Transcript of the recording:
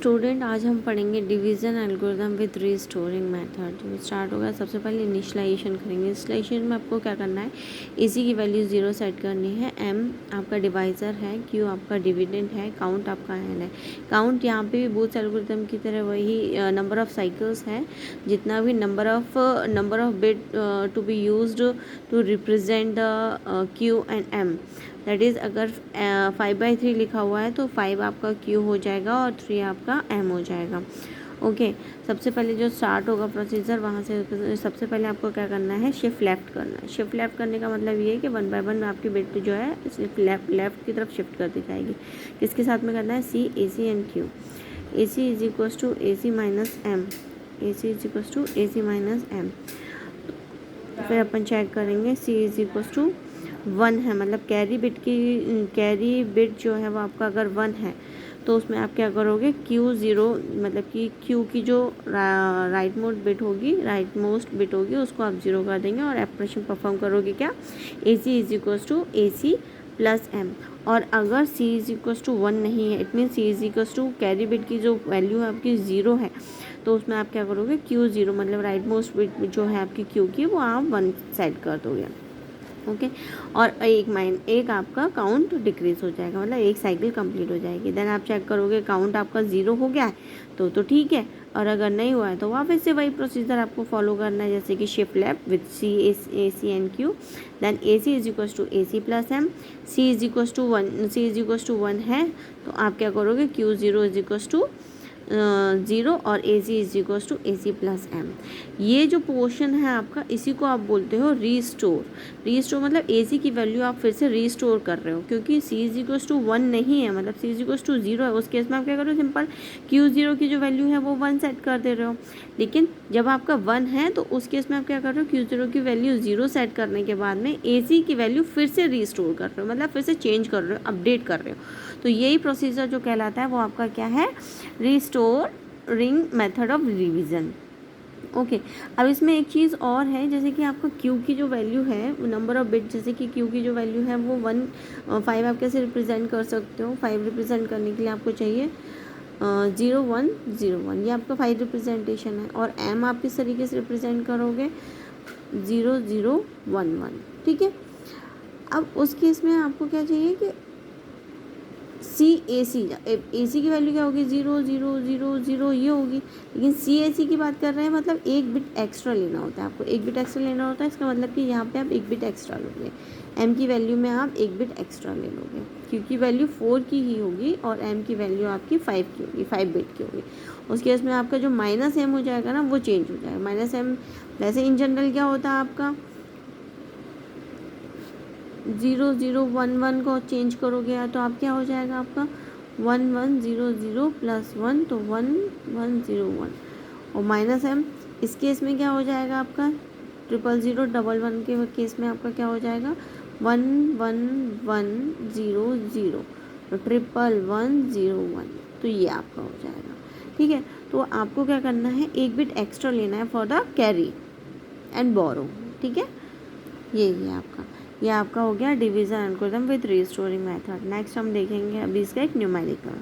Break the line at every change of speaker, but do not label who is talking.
Student आज हम पढ़ेंगे division algorithm with restoring method. तो स्टार्ट होगा, सबसे पहले इनिशियलाइजेशन करेंगे। इनिशियलाइजेशन में आपको क्या करना है, एसी की वैल्यू 0 सेट करनी है, एम आपका डिवाइज़र है, क्यू आपका डिविडेंड है, काउंट आपका एन है। काउंट यहाँ पे भी बूथ एल्गोरिथम की तरह वही नंबर ऑफ़ साइकिल्स है, जितना भी number of bit to be used to represent the Q and M. That is अगर 5/3 लिखा हुआ है तो 5 आपका क्यू हो जाएगा और 3 आपका एम हो जाएगा। ओके, सबसे पहले जो स्टार्ट होगा प्रोसीजर, वहाँ से सबसे पहले आपको क्या करना है, शिफ्ट लेफ़्ट करना है। शिफ्ट लेफ़्ट करने का मतलब ये है कि 1 बाय 1 आपकी बिट जो है सिर्फ लेफ़्ट की तरफ शिफ्ट कर दी जाएगी। किसके साथ में करना है, c, A C and Q. A C is equals to A c minus m, a C is equals to A c minus m. फिर अपन चेक करेंगे, सी इज इक्वल्स टू 1 है, मतलब कैरी बिट जो है वो आपका अगर 1 है तो उसमें आप क्या करोगे, Q0 मतलब कि Q की जो राइट मोस्ट बिट होगी उसको आप 0 कर देंगे और ऑपरेशन परफॉर्म करोगे क्या, AC is equals to A C plus M. और अगर C इज इक्वल्स टू 1 नहीं है, it mean C is equals to carry bit की जो वैल्यू है आपकी 0 है, तो उसमें आप क्या करोगे, Q0 मतलब राइट मोस्ट बिट जो है आपकी Q की वो आप 1 सेट कर दोगे। ओके, और एक आपका काउंट डिक्रीज हो जाएगा, मतलब एक साइकिल कंप्लीट हो जाएगी। देन आप चेक करोगे काउंट आपका 0 हो गया है तो ठीक है, और अगर नहीं हुआ है तो वापस से वही प्रोसीजर आपको फॉलो करना है, जैसे कि shift left with C, A C and Q. Then A C is equals to A C plus M, C is equals to 1 है तो आप क्या करोगे, Q0 इज इक्वल्स टू 0 और a C is equals to A C plus m. ये जो portion है आपका, इसी को आप बोलते हो रीस्टोर। मतलब ए सी की वैल्यू आप फिर से रीस्टोर कर रहे हो, क्योंकि सी इज इक्वल्स टू 1 नहीं है, मतलब सी इज इक्वल्स टू 0 है। उस केस में आप क्या करो, सिंपल Q0 की जो वैल्यू है वो 1 सेट कर दे रहे हो। लेकिन जब आपका 1 है तो उस केस में आप क्या कर रहे हो, Q0 की वैल्यू 0 सेट करने के बाद में ए सी की वैल्यू फिर से रीस्टोर कर रहे हो, मतलब फिर से चेंज कर रहे हो, अपडेट कर रहे हो। तो यही प्रोसीजर जो कहलाता है वो आपका क्या है, restoring method of revision. Okay, अब इसमें एक चीज़ और है, जैसे कि आपका क्यू की जो वैल्यू है, नंबर ऑफ बिट, जैसे कि क्यू की जो वैल्यू है वो 5 आप कैसे रिप्रेजेंट कर सकते हो, 5 रिप्रेजेंट करने के लिए आपको चाहिए 0 1 0 1, ये आपका 5 रिप्रेजेंटेशन है। और एम आप किस तरीके से रिप्रेजेंट करोगे, 0 0 1 1, ठीक है। अब उस केस में आपको क्या चाहिए कि सी ए सी की वैल्यू क्या होगी, 0 0 0 0 ये होगी। लेकिन सी ए सी की बात कर रहे हैं, मतलब एक बिट एक्स्ट्रा लेना होता है आपको, एक बिट एक्स्ट्रा लेना होता है। इसका मतलब कि यहाँ पे आप एक बिट एक्स्ट्रा लोगे, एम की वैल्यू में आप एक बिट एक्स्ट्रा ले लोगे, क्योंकि वैल्यू 4 की ही होगी और एम की वैल्यू आपकी 5 की होगी, 5 बिट की होगी। उस केस में आपका जो माइनस एम हो जाएगा ना, वो चेंज हो जाएगा। माइनस एम वैसे इन जनरल क्या होता है आपका, 0 0 1 1 को चेंज करोगे तो आप क्या हो जाएगा आपका 1 1 0 0 प्लस 1, तो 1 1 0 1। और माइनस एम इस केस में क्या हो जाएगा आपका, 0 0 1 1 के केस में आपका क्या हो जाएगा, 1 1 1 0 0, तो 1 1 0 1, तो ये आपका हो जाएगा। ठीक है, तो आपको क्या करना है, एक बिट एक्स्ट्रा लेना है फॉर द कैरी एंड बोरो। ठीक है, ये आपका हो गया division algorithm with restoring method. Next हम देखेंगे अभी इसका एक न्यूमेरिकल।